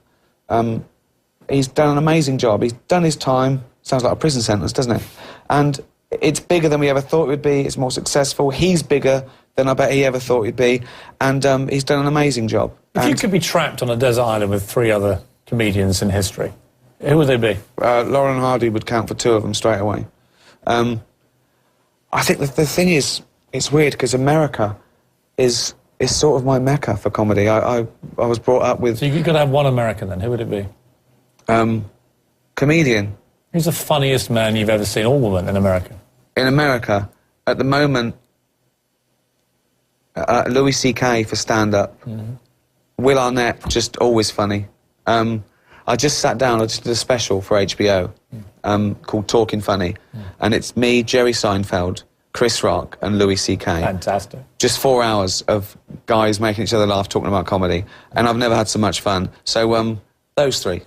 he's done an amazing job. He's done his time. Sounds like a prison sentence, doesn't it? And it's bigger than we ever thought it would be. It's more successful. He's bigger than I bet he ever thought he'd be, and he's done an amazing job. If you could be trapped on a desert island with 3 other comedians in history, who would they be? Laurel and Hardy would count for 2 of them straight away. I think the thing is, it's weird because America is sort of my mecca for comedy. I was brought up with... So you've got to have one American then. Who would it be? Comedian. Who's the funniest man you've ever seen, or woman, in America? In America, at the moment... Louis C.K. for stand-up. Will Arnett, just always funny. I just sat down, I just did a special for HBO called Talking Funny, and it's me, Jerry Seinfeld, Chris Rock and Louis C.K. Fantastic. Just 4 hours of guys making each other laugh, talking about comedy, and I've never had so much fun. So, those 3.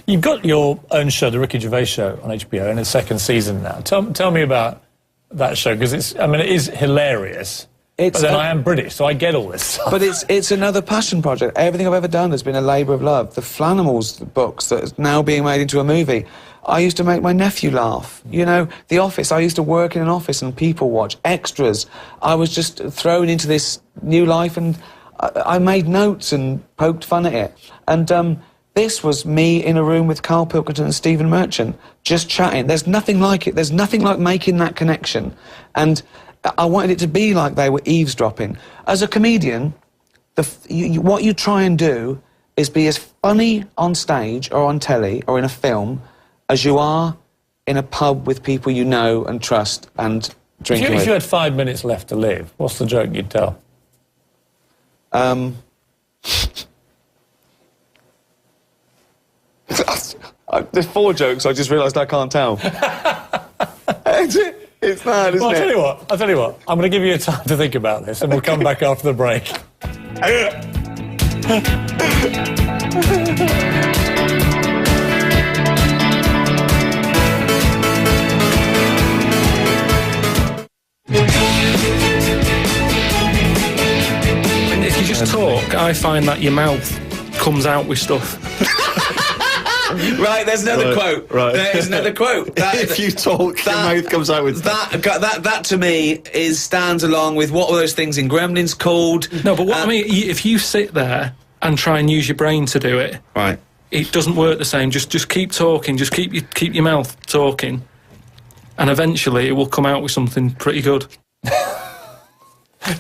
You've got your own show, The Ricky Gervais Show, on HBO, in its 2nd season now. Tell me about that show, because it is hilarious. But then I am British, so I get all this stuff. But it's another passion project. Everything I've ever done has been a labour of love. The Flanimals books that are now being made into a movie. I used to make my nephew laugh. The Office. I used to work in an office and people watch. Extras. I was just thrown into this new life, and I made notes and poked fun at it. And this was me in a room with Carl Pilkington and Stephen Merchant, just chatting. There's nothing like it. There's nothing like making that connection. And I wanted it to be like they were eavesdropping. As a comedian, what you try and do is be as funny on stage or on telly or in a film as you are in a pub with people you know and trust and drinking with. If you had 5 minutes left to live, what's the joke you'd tell? There's 4 jokes I just realised I can't tell. It's mad, isn't it? I'll tell you what. I'm going to give you time to think about this, and we'll come back after the break. If you just talk, I find that your mouth comes out with stuff. Right, there's another quote. Right. There's another quote. If you talk, your mouth comes out with that to me stands along with what were those things in Gremlins called? No, but what I mean, if you sit there and try and use your brain to do it, right, it doesn't work the same. Just keep talking. Just keep your mouth talking, and eventually it will come out with something pretty good.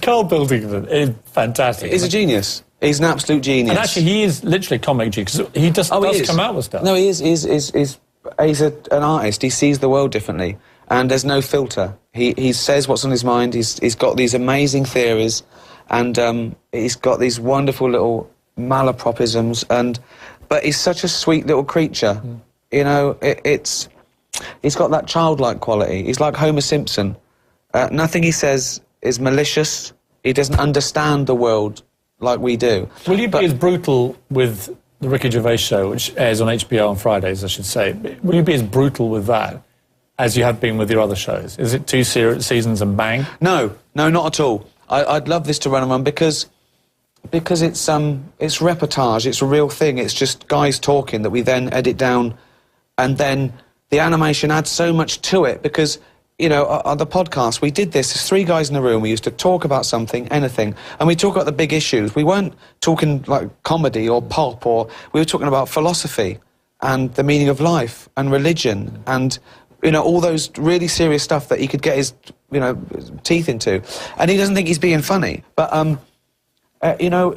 Carl Pilkington is fantastic. He's a genius. He's an absolute genius. And actually, he is literally a comic genius, because he does come out with stuff. No, he is. He's an artist. He sees the world differently, and there's no filter. He says what's on his mind. He's got these amazing theories, and he's got these wonderful little malapropisms, but he's such a sweet little creature. You know, he's got that childlike quality. He's like Homer Simpson. Nothing he says is malicious. He doesn't understand the world like we do. Will you be as brutal with the Ricky Gervais show, which airs on HBO on Fridays, I should say? Will you be as brutal with that as you have been with your other shows? Is it 2 seasons and bang? No, not at all. I'd love this to run and run because it's reportage. It's a real thing. It's just guys talking that we then edit down, and then the animation adds so much to it because, you know, on the podcast, we did this. There's 3 guys in the room. We used to talk about something, anything, and we talk about the big issues. We weren't talking like comedy or pop, or we were talking about philosophy and the meaning of life and religion and, you know, all those really serious stuff that he could get his, you know, teeth into. And he doesn't think he's being funny. But, you know,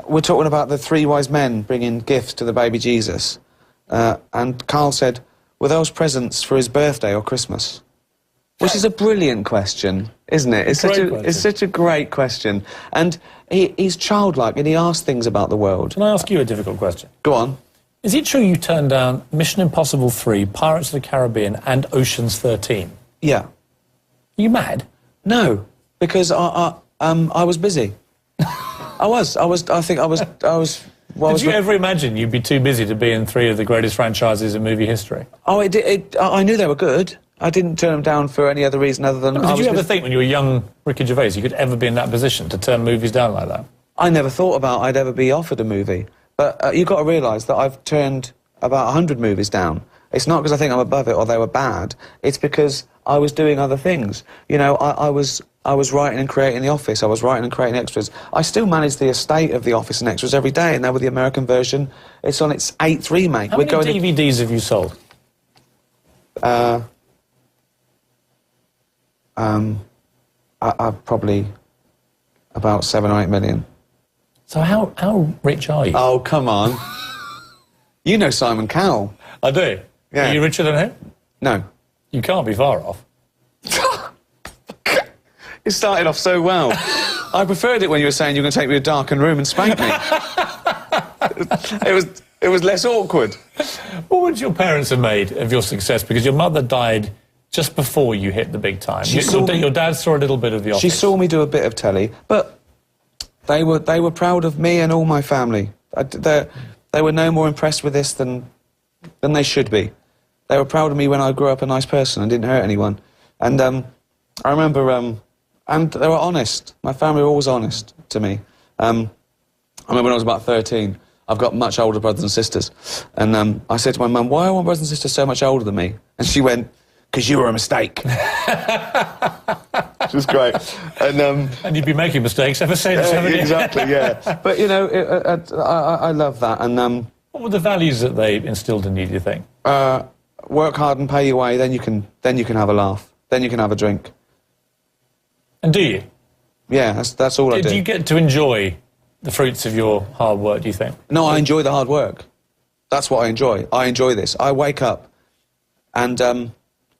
we're talking about the 3 wise men bringing gifts to the baby Jesus. And Carl said, were those presents for his birthday or Christmas? Which is a brilliant question, isn't it? It's such a great question. And he's childlike and he asks things about the world. Can I ask you a difficult question? Go on. Is it true you turned down Mission Impossible 3, Pirates of the Caribbean and Ocean's 13? Yeah. Are you mad? No, because I was busy. I think I was... Did you ever imagine you'd be too busy to be in 3 of the greatest franchises in movie history? Oh, I knew they were good. I didn't turn them down for any other reason other than... Did you ever think when you were young Ricky Gervais you could ever be in that position to turn movies down like that? I never thought about I'd ever be offered a movie. But you've got to realise that I've turned about 100 movies down. It's not because I think I'm above it or they were bad. It's because I was doing other things. You know, I was writing and creating The Office. I was writing and creating extras. I still manage the estate of The Office and extras every day, and now with the American version, it's on its 8th remake. How many DVDs have you sold? Probably about 7 or 8 million. So how rich are you? Oh, come on. You know Simon Cowell. I do. Yeah. Are you richer than him? No. You can't be far off. It started off so well. I preferred it when you were saying you were going to take me to a darkened room and spank me. It was less awkward. What would your parents have made of your success? Because your mother died just before you hit the big time. Your dad saw a little bit of The Office. She saw me do a bit of telly, but they were proud of me and all my family. They were no more impressed with this than they should be. They were proud of me when I grew up a nice person and didn't hurt anyone. And I remember... and they were honest. My family were always honest to me. I remember when I was about 13, I've got much older brothers and sisters. And I said to my mum, why are my brothers and sisters so much older than me? And she went, because you were a mistake. Which was great. And you'd be making mistakes ever since, haven't you? Exactly, yeah. But, you know, I love that. And what were the values that they instilled in you, do you think? Work hard and pay your way, then you can have a laugh. Then you can have a drink. And do you? Yeah, that's all I do. Do you get to enjoy the fruits of your hard work, do you think? No, I enjoy the hard work. That's what I enjoy. I enjoy this. I wake up and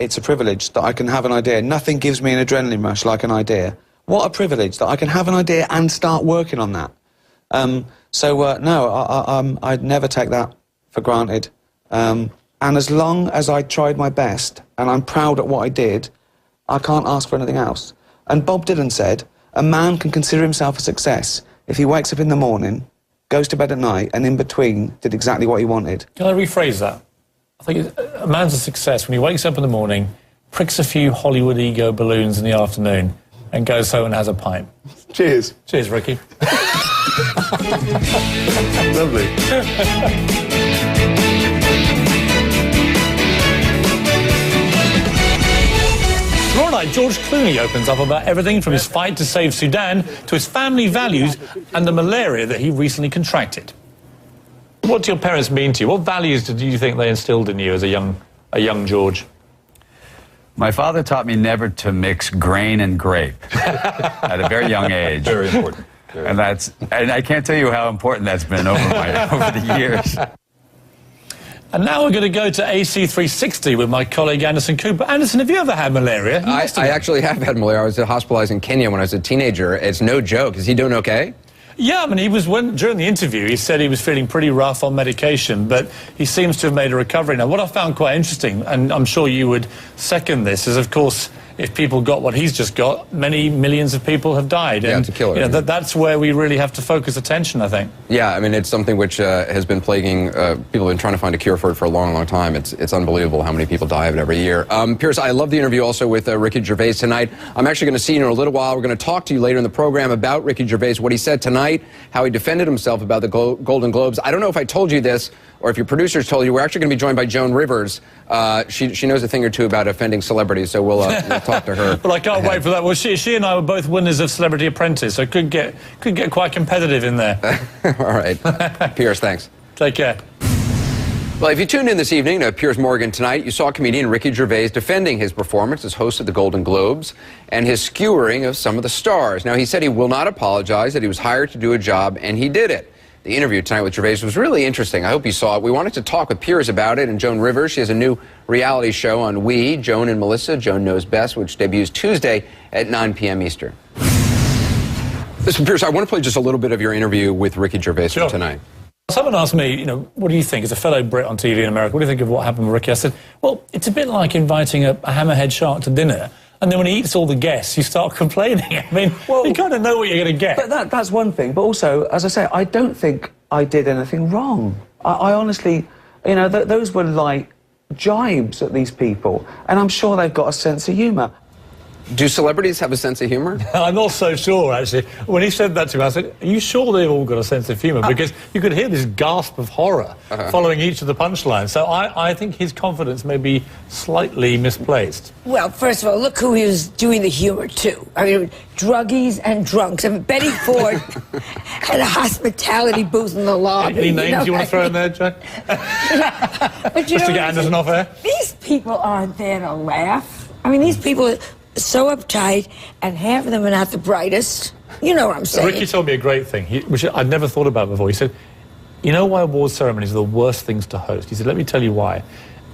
it's a privilege that I can have an idea. Nothing gives me an adrenaline rush like an idea. What a privilege that I can have an idea and start working on that. No, I'd never take that for granted. And as long as I tried my best and I'm proud at what I did, I can't ask for anything else. And Bob Dylan said, a man can consider himself a success if he wakes up in the morning, goes to bed at night, and in between did exactly what he wanted. Can I rephrase that? I think a man's a success when he wakes up in the morning, pricks a few Hollywood ego balloons in the afternoon, and goes home and has a pint. Cheers. Cheers, Ricky. Lovely. Tomorrow night, George Clooney opens up about everything from his fight to save Sudan to his family values and the malaria that he recently contracted. What do your parents mean to you? What values do you think they instilled in you as a young George? My father taught me never to mix grain and grape at a very young age. Very important. And I can't tell you how important that's been over the years. And now we're going to go to AC360 with my colleague Anderson Cooper. Anderson, have you ever had malaria? I actually have had malaria. I was hospitalized in Kenya when I was a teenager. It's no joke. Is he doing okay? Yeah, I mean, during the interview, he said he was feeling pretty rough on medication, but he seems to have made a recovery. Now, what I found quite interesting, and I'm sure you would second this, is, of course, if people got what he's just got, many millions of people have died. Yeah, and, it's a killer. You know, that's where we really have to focus attention, I think. Yeah, I mean, it's something which has been plaguing, people have been trying to find a cure for it for a long, long time. It's unbelievable how many people die of it every year. Piers, I love the interview also with Ricky Gervais tonight. I'm actually going to see you in a little while. We're going to talk to you later in the program about Ricky Gervais, what he said tonight, how he defended himself about the Golden Globes. I don't know if I told you this, or if your producers told you. We're actually going to be joined by Joan Rivers. She knows a thing or two about offending celebrities, so we'll talk to her. Well, I can't wait for that. Well, she and I were both winners of Celebrity Apprentice, so it could get quite competitive in there. All right. Piers, thanks. Take care. Well, if you tuned in this evening to Piers Morgan Tonight, you saw comedian Ricky Gervais defending his performance as host of the Golden Globes and his skewering of some of the stars. Now, he said he will not apologize, that he was hired to do a job, and he did it. The interview tonight with Gervais was really interesting. I hope you saw it. We wanted to talk with Piers about it, and Joan Rivers. She has a new reality show on We, Joan and Melissa, Joan Knows Best, which debuts Tuesday at 9 p.m. Eastern. Listen, Piers, I want to play just a little bit of your interview with Ricky Gervais Sure. tonight. Someone asked me, you know, what do you think, as a fellow Brit on TV in America, what do you think of what happened with Ricky? I said, well, it's a bit like inviting a hammerhead shark to dinner, and then when he eats all the guests, you start complaining. I mean, you kind of know what you're going to get. But that's one thing. But also, as I say, I don't think I did anything wrong. I honestly, you know, those were like jibes at these people, and I'm sure they've got a sense of humour. Do celebrities have a sense of humor? I'm not so sure, actually. When he said that to me, I said, are you sure they've all got a sense of humour? Because you could hear this gasp of horror following each of the punchlines. So I think his confidence may be slightly misplaced. Well, first of all, look who he was doing the humour to. I mean, druggies and drunks. I mean, Betty Ford had a hospitality booth in the lobby. Any names you want to throw in there, Jack? But you Just know to get Anderson off air? These people aren't there to laugh. I mean, these people are so uptight, and half of them are not the brightest. You know what I'm saying. Ricky told me a great thing, which I'd never thought about before. He said, you know why award ceremonies are the worst things to host? He said, let me tell you why.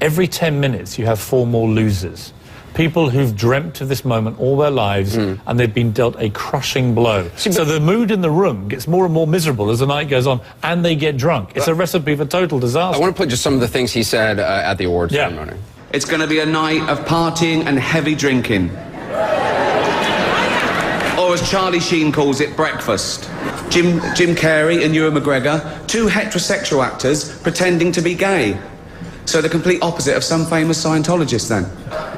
Every 10 minutes, you have 4 more losers. People who've dreamt of this moment all their lives, and they've been dealt a crushing blow. So the mood in the room gets more and more miserable as the night goes on, and they get drunk. It's a recipe for total disaster. I want to play just some of the things he said at the awards ceremony. It's going to be a night of partying and heavy drinking. Or as Charlie Sheen calls it, breakfast. Jim Carrey and Ewan McGregor, 2 heterosexual actors pretending to be gay. So the complete opposite of some famous Scientologists, then.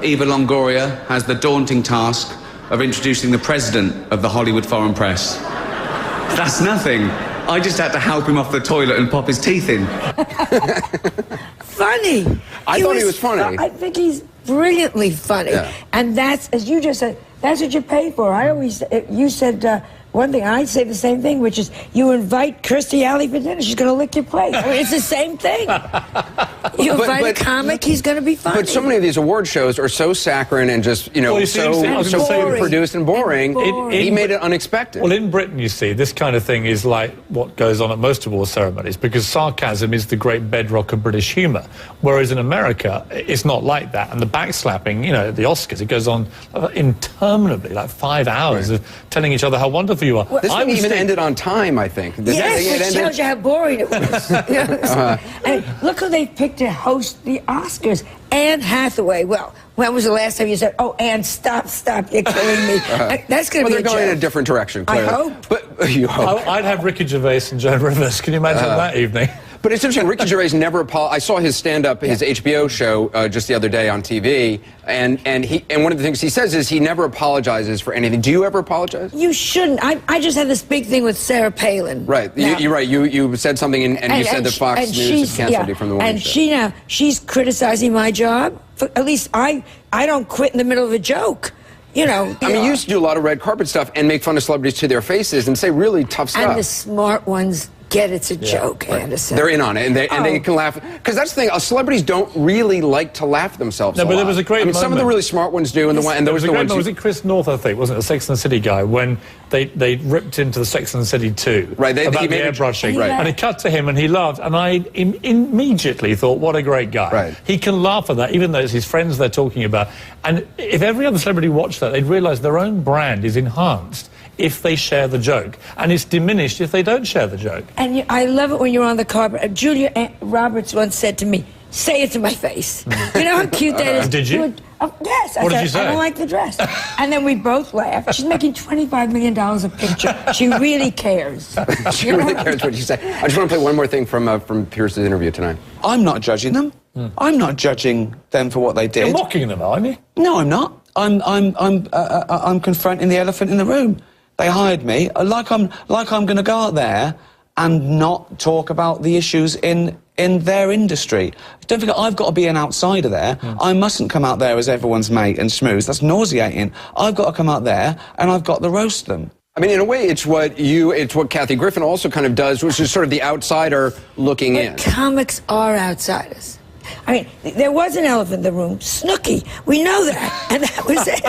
Eva Longoria has the daunting task of introducing the president of the Hollywood Foreign Press. That's nothing. I just had to help him off the toilet and pop his teeth in. Funny. I thought he was funny. I think he's brilliantly funny. Yeah. And that's, as you just said, that's what you pay for. I always, you said one thing, I'd say the same thing, which is you invite Kirstie Alley for dinner, she's going to lick your plate. I mean, it's the same thing. You invite a comic, he's going to be funny. But so many of these award shows are so saccharine and just, you know, so produced and boring. He made it unexpected. Well, in Britain, you see, this kind of thing is like what goes on at most award ceremonies, because sarcasm is the great bedrock of British humour. Whereas in America, it's not like that. And the backslapping, you know, at the Oscars, it goes on interminably, like 5 hours of telling each other how wonderful you are. Well, this one even ended on time, I think. Yes, which tells you how boring it was. And look who they picked to host the Oscars. Anne Hathaway. Well, when was the last time you said, oh, Anne, stop, you're killing me? That's going to be they're going in a different direction, clearly. I hope. But you hope. I'd have Ricky Gervais and Joan Rivers. Can you imagine that evening? But it's interesting, Ricky Gervais never apologized. I saw his stand-up, his HBO show, just the other day on TV, and one of the things he says is he never apologizes for anything. Do you ever apologize? You shouldn't. I just had this big thing with Sarah Palin. Right. You're right. You said something, and you said that Fox News had canceled you from the morning show. She's criticizing my job. At least I don't quit in the middle of a joke. You know. I mean, you used to do a lot of red carpet stuff and make fun of celebrities to their faces and say really tough stuff. And the smart ones get it's a joke, Anderson. They're in on it, and they can laugh. Because that's the thing, celebrities don't really like to laugh themselves No, but there was a great some of the really smart ones do, and there was the ones... Was it Chris North, I think, wasn't it, the Sex and the City guy, when they ripped into the Sex and the City 2 about the airbrushing, right. and it cut to him and he laughed, and I immediately thought, what a great guy. Right. He can laugh at that, even though it's his friends they're talking about. And if every other celebrity watched that, they'd realise their own brand is enhanced if they share the joke, and it's diminished if they don't share the joke. And I love it when you're on the carpet. Julia Roberts once said to me, say it to my face. You know how cute that is? Did you? Yes. What did you say? I don't like the dress. And then we both laughed. She's making $25 million a picture. She really cares. She really cares what you say. I just want to play one more thing from Piers' interview tonight. I'm not judging them. I'm not judging them for what they did. You're mocking them, aren't you? No, I'm not. I'm confronting the elephant in the room. They hired me like I'm going to go out there and not talk about the issues in their industry. Don't forget, I've got to be an outsider there. I mustn't come out there as everyone's mate and schmooze. That's nauseating. I've got to come out there and I've got to roast them. I mean, in a way, it's what Kathy Griffin also kind of does, which is sort of the outsider looking in. Comics are outsiders. I mean, there was an elephant in the room, Snooki. We know that, and that was it.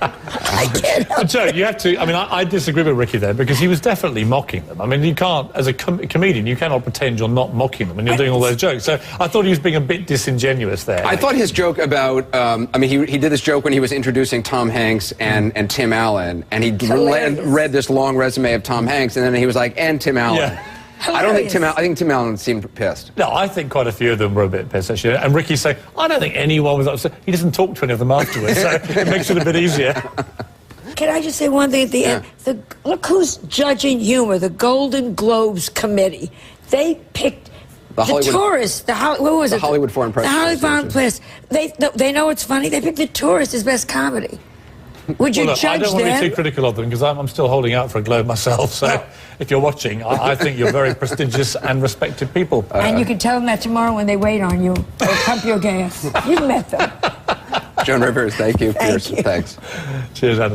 I can't help Joe, you have to. I mean, I disagree with Ricky there because he was definitely mocking them. I mean, you can't, as a comedian, you cannot pretend you're not mocking them and you're doing all those jokes. So I thought he was being a bit disingenuous there. I thought his joke about, I mean, he did this joke when he was introducing Tom Hanks and Tim Allen, and he read this long resume of Tom Hanks, and then he was like, and Tim Allen. Yeah. I think Tim Allen seemed pissed. No, I think quite a few of them were a bit pissed, actually. And Ricky's saying, I don't think anyone was upset. He doesn't talk to any of them afterwards, so it makes it a bit easier. Can I just say one thing at the end? Look who's judging humor, the Golden Globes Committee. They picked the tourist, what was it? The Hollywood Foreign Press. The Hollywood Foreign Press. They know it's funny. They picked The Tourist as best comedy. Would you judge them? I don't want to be too critical of them because I'm still holding out for a Globe myself. So if you're watching, I think you're very prestigious and respected people. And you can tell them that tomorrow when they wait on you. They'll pump your gas. You've met them. Joan Rivers, thank you. Thank you. Thanks. Cheers, Anderson.